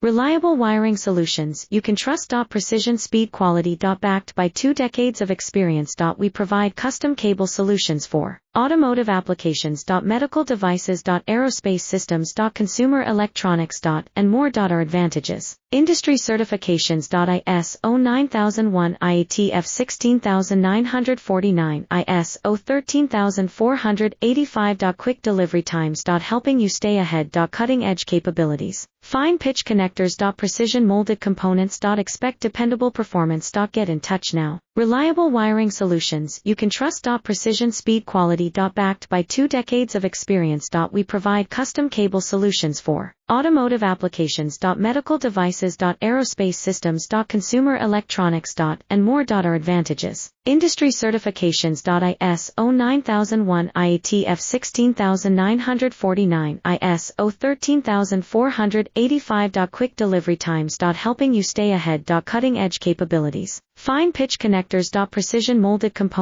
Reliable wiring solutions you can trust. Precision speed quality. Backed by 2 decades of experience. We provide custom cable solutions for automotive applications. Medical devices. Aerospace systems. Consumer electronics. And more. Our advantages. Industry certifications. ISO 9001, IATF 16949, ISO 13485. Quick delivery times. Helping you stay ahead. Cutting edge capabilities. Fine pitch connectors. Precision molded components. Expect dependable performance. Get in touch now. Reliable wiring solutions you can trust. Precision speed quality. Backed by 2 decades of experience. We provide custom cable solutions for automotive applications. Medical devices. Aerospace systems. Consumer electronics. And more. Our advantages. Industry certifications. ISO 9001, IATF 16949, ISO 13485. Quick delivery times. Helping you stay ahead. Cutting edge capabilities. Fine pitch connectors. Precision molded components.